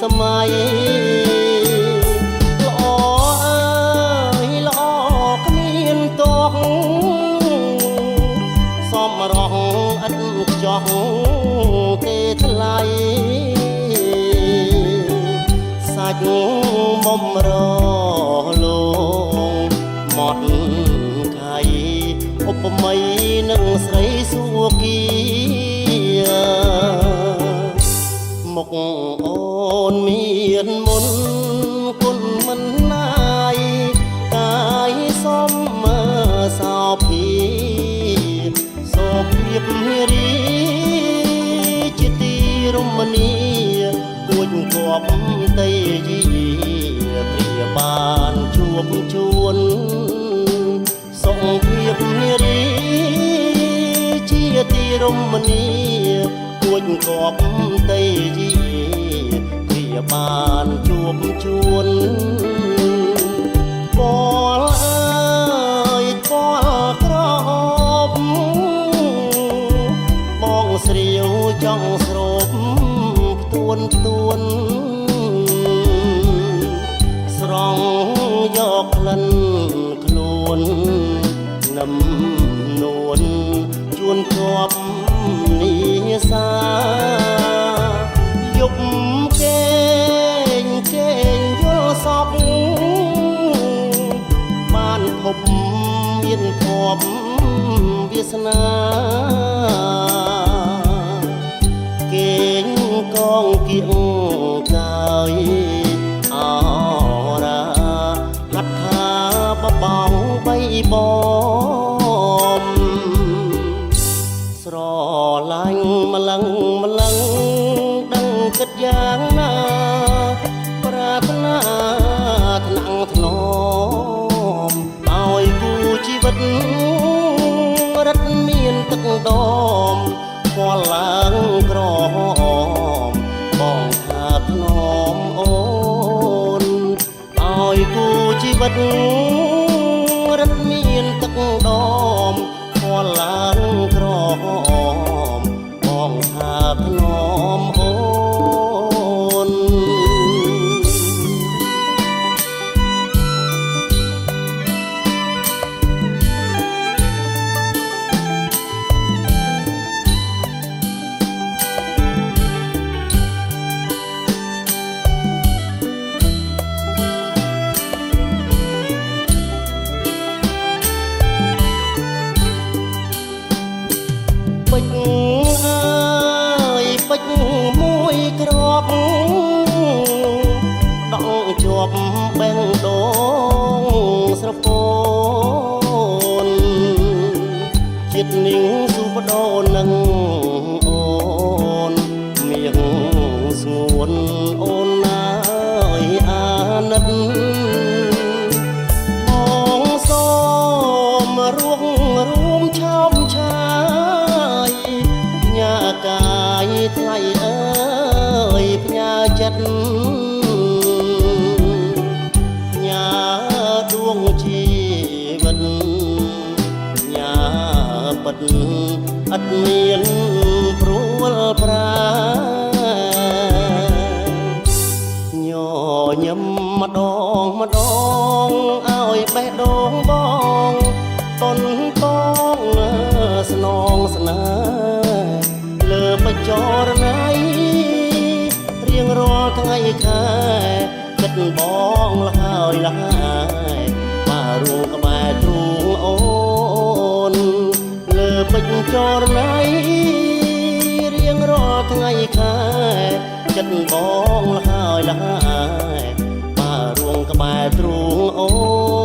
សម័យល្អអើយល្អគ្មានទោសសមរងឥតខ្ចោះទេថ្លៃសាច់មុំរលងមាត់ខៃឧបម័យនឹងស្រីសុគីមុខអូនមានមុនគុណមិនណាយកាយសមសោភីសូភាពរីជាទីរមនីគួចគប់តៃជីព្រាបានជួបជួនសុខភាពរីជាទីរមនីគួចគប់តៃជីព្រាបានជួបជួនពលអើយពលក្រប់បងស្រីវចង់ស្រូបផ្ទួនស្រង់យកក្លិនខ្លួននឹមនួនជួនជាប់នីសាយប់គេងយល់សពបានភពមានភពវាសនាគេងកងគៀងកាយអរាហັດថាបបងបីបំស្រឡាញ់ម្លឹងដឹងគិតយ៉ាងណាប្រាថ្នាថ្នាក់ថ្នមឲ្យគូជីវិតរិតមានទឹកដមពលឡើងក្រហមបងថាថ្នមអូនឲ្យគូជីវិតរិតមានទឹកដមពលឡើងក្រហមបងថាថ្នមអូនពេជ្រអើយពេជ្រមួយគ្រាប់ដងជាប់បេះដូងស្រពោនចិត្តនាងសុបដោនឹងអូនមៀងស្ងួនអូនណាយអាណិតបងសូមរួមឆោមឆាយញ៉ាកាយថ្លៃអើយផ្ញើចិត្តញ៉ាដួងជីវិតញ៉ាពិតអត់មានព្រួលប្រាញញឹមម្ដងឲ្យបេះដូងបងតនបងស្នងស្នេហ៍លើបចរណៃរៀងរាល់ថ្ងៃខែគិតបងលហើយបាទរួមក្បែរទ្រូងអូនលើបចរណៃរៀងរាល់ថ្ងៃខែគិតបងលហើយបាទរួមក្បែរទ្រូងអូន